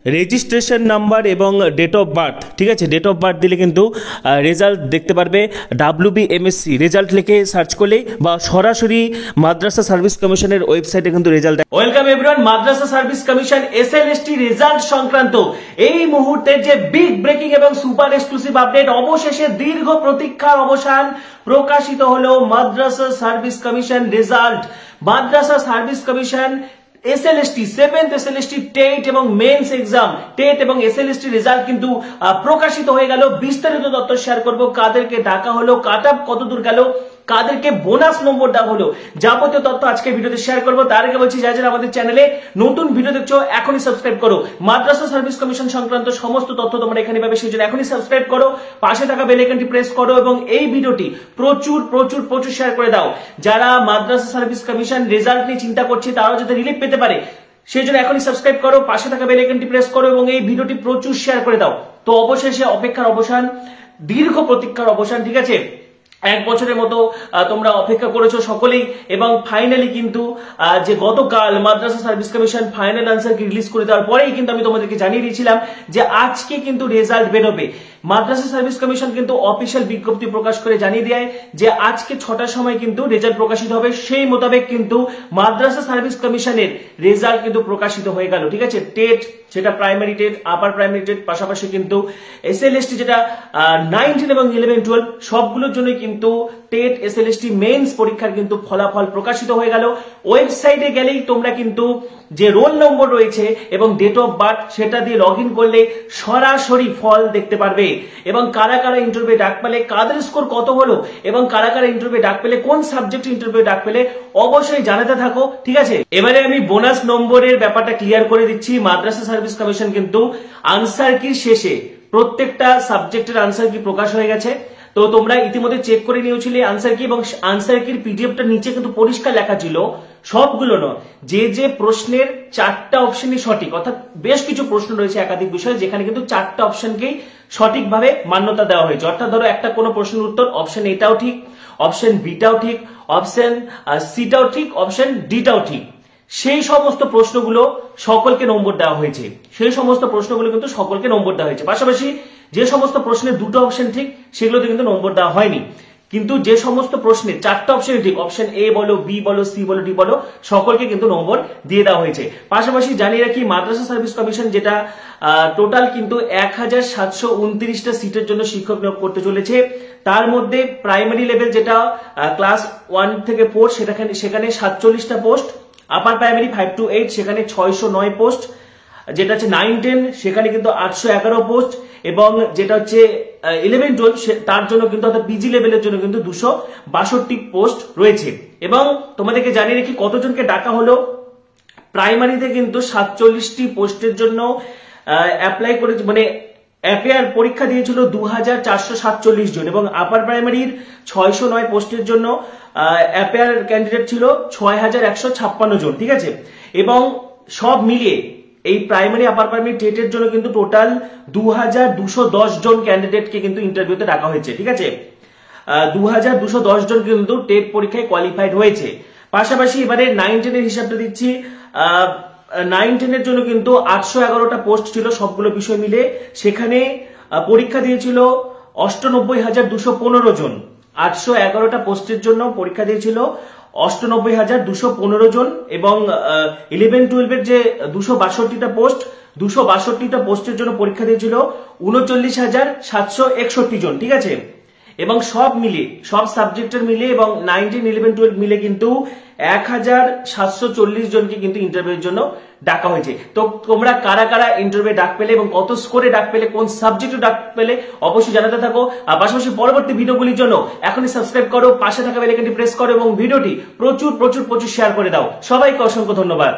Registration number এবং date of birth, ঠিক আছে, ডেট অফ বার্থ দিলে কিন্তু রেজাল্ট দেখতে পারবে। WBMSC রেজাল্ট লিখে সার্চ করলে বা সরাসরি মাদ্রাসা সার্ভিস কমিশনের ওয়েবসাইটে কিন্তু result. Welcome everyone, Madrasa service commission SLST result সংক্রান্ত এই মুহূর্তের যে বিগ ব্রেকিং এবং সুপার এক্সক্লুসিভ আপডেট, অবশেষে দীর্ঘ প্রতীক্ষার অবসান, প্রকাশিত হলো Madrasa service commission result. Madrasa service commission SLST 7th SLST TET এবং মেন্স এক্সাম, টেট এবং SLST রেজাল্ট কিন্তু প্রকাশিত হয়ে গেল। বিস্তারিত তথ্য শেয়ার করব, কাদেরকে ডাকা হলো, কাট অফ কতদূর গেল, কাদেরকে বোনাস নম্বর দেওয়া হলো, যাবতীয় তথ্য আজকে ভিডিওতে শেয়ার করব। তার আগে বলছি, যারা আমাদের চ্যানেলে নতুন ভিডিও দেখছো এখনই সাবস্ক্রাইব করো। মাদ্রাসা সার্ভিস কমিশন সংক্রান্ত সমস্ত তথ্য তোমরা এখানে পাবে, সেই জন্য এখনই সাবস্ক্রাইব করো, পাশে থাকা বেল আইকনটি প্রেস করো এবং এই ভিডিওটি প্রচুর প্রচুর প্রচুর শেয়ার করে দাও। যারা মাদ্রাসা সার্ভিস কমিশন রেজাল্ট নিয়ে চিন্তা করছে তারাও যাতে রিলিফ পেতে পারে, সেই জন্য এখনই সাবস্ক্রাইব করো, পাশে থাকা বেল আইকনটি প্রেস করো এবং এই ভিডিওটি প্রচুর শেয়ার করে দাও। তো অবশেষে অপেক্ষার অবসান, দীর্ঘ প্রতীক্ষার অবসান, ঠিক আছে। 1 বছরের মতো তোমরা অপেক্ষা করেছো সকলেই, এবং ফাইনালি কিন্তু যে গতকাল মাদ্রাসা সার্ভিস কমিশন ফাইনাল আনসার কি রিলিজ করে দেওয়ার পরেই কিন্তু আমি তোমাদেরকে জানিয়ে দিয়েছিলাম যে আজকে কিন্তু রেজাল্ট বেরোবে। মাদ্রাসা সার্ভিস কমিশন কিন্তু অফিসিয়াল বিজ্ঞপ্তি প্রকাশ করে জানিয়ে দেয় যে আজকে 6টার সময় কিন্তু রেজাল্ট প্রকাশিত হবে। সেই মোতাবেক কিন্তু মাদ্রাসা সার্ভিস কমিশনের রেজাল্ট কিন্তু প্রকাশিত হয়ে গেল, ঠিক আছে। টেট, সেটা primary TET, upper primary TET, পাশাপাশি কিন্তু SLST যেটা 9, 10 এবং 11, 12 সবগুলোর জন্য কিন্তু টেট SLST মেন্স পরীক্ষার কিন্তু ফলাফল প্রকাশিত হয়ে গেল। ওয়েবসাইটে গেলেই তোমরা কিন্তু যে রোল নম্বর রয়েছে এবং ডেট অফ বার্থ সেটা দিয়ে লগ ইন করলে সরাসরি ফল দেখতে পারবে, এবং কারা কারা ইন্টারভিউ ডাক পেলে, কাদের স্কোর কত হলো এবং কারা কারা ইন্টারভিউ ডাক পেলে, কোন সাবজেক্টে ইন্টারভিউ ডাক পেলে অবশ্যই জানাতে থাকো, ঠিক আছে। এবারে আমি বোনাস নম্বরের ব্যাপারটা ক্লিয়ার করে দিচ্ছি। মাদ্রাসা সার্ভিস কমিশন কিন্তু আনসার কির শেষে প্রত্যেকটা সাবজেক্টের আনসার কি প্রকাশ হয়ে গেছে। তো তোমরা ইতিমধ্যে চেক করে নিয়েছিলে আনসার কি, এবং আনসার কির পিডিএফটা নিচে কিন্তু পরিষ্কার লেখা ছিল, সবগুলো নয়, যে প্রশ্নের 4টা অপশনই সঠিক, অর্থাৎ বেশ কিছু প্রশ্ন রয়েছে একাধিক বিষয় যেখানে কিন্তু 4টা অপশনকেই সঠিকভাবে মান্যতা দেওয়া হয়েছে। অর্থাৎ ধরো একটা কোনো প্রশ্নের উত্তর অপশন এটাও ঠিক, অপশন বিটাও ঠিক, অপশন সিটাও ঠিক, অপশন ডিটাও ঠিক, সেই সমস্ত প্রশ্নগুলো সকলকে নম্বর দেওয়া হয়েছে। সেই সমস্ত প্রশ্নগুলো কিন্তু সকলকে নম্বর দেওয়া হয়েছে। পাশাপাশি যে সমস্ত প্রশ্নের 2টো অপশন ঠিক সেগুলোতে কিন্তু নম্বর দেওয়া হয়নি, কিন্তু যে সমস্ত প্রশ্নের 4টা অপশন ঠিক, অপশন এ বলো, বি বলো, সি বলো, ডি বলো, সকলকে কিন্তু নম্বর দিয়ে দেওয়া হয়েছে। পাশাপাশি জানিয়ে রাখি, মাদ্রাসা সার্ভিস কমিশন যেটা টোটাল কিন্তু 1729টা সিটের জন্য শিক্ষক নিয়োগ করতে চলেছে। তার মধ্যে প্রাইমারি লেভেল যেটা ক্লাস 1 থেকে 4 সেখানে 47টা পোস্ট, আপার প্রাইমারি 5 to 8 সেখানে 609 পোস্ট, যেটা হচ্ছে 9, 10 সেখানে কিন্তু 811 পোস্ট, এবং যেটা হচ্ছে 11, 12 তার জন্য কিন্তু অর্থাৎ পিজি লেভেলের জন্য কিন্তু 262 পোস্ট রয়েছে। এবং তোমাদেরকে জানিয়ে রাখি কতজনকে ডাকা হলো। প্রাইমারিতে কিন্তু 47টি পোস্টের জন্য অ্যাপ্লাই করে, মানে অ্যাপিয়ার পরীক্ষা দিয়েছিল 2447 জন, এবং আপার প্রাইমারির 609 পোস্টের জন্য অ্যাপিয়ার ক্যান্ডিডেট ছিল 6156 জন, ঠিক আছে। এবং সব মিলিয়ে এই প্রাইমারি আপার প্রাইমারি টেটের জন্য কিন্তু টোটাল 2210 জন ক্যান্ডিডেটকে কিন্তু ইন্টারভিউতে ডাকা হয়েছে, ঠিক আছে। 2210 জন কিন্তু টেট পরীক্ষায় কোয়ালিফাইড হয়েছে। পাশাপাশি এবারে 9, 10 এর হিসাবটা দিচ্ছি। 9, 10 এর জন্য কিন্তু 811টা পোস্ট ছিল সবগুলো বিষয় মিলে, সেখানে পরীক্ষা দিয়েছিল 98,215 জন। 811টা পোস্টের জন্য পরীক্ষা দিয়েছিল 98,215 জন, এবং 11, 12 এর যে 262টা পোস্ট, 262টা পোস্টের জন্য পরীক্ষা দিয়েছিল 39,761 জন, ঠিক আছে। এবং সব মিলে, সব সাবজেক্টের মিলে এবং 9, 10, 11, 12 মিলে কিন্তু 1740 জনকে কিন্তু ইন্টারভিউর জন্য ডাকা হয়েছে। তো তোমরা কারা কারা ইন্টারভিউ ডাক পেলে এবং কত স্কোরে ডাক পেলে, কোন সাবজেক্টে ডাক পেলে অবশ্যই জানাতে থাকো। আর পাশাপাশি পরবর্তী ভিডিওগুলির জন্য এখনই সাবস্ক্রাইব করো, পাশে থাকা বেল আইকনটি প্রেস করো এবং ভিডিওটি প্রচুর প্রচুর প্রচুর শেয়ার করে দাও। সবাইকে অসংখ্য ধন্যবাদ।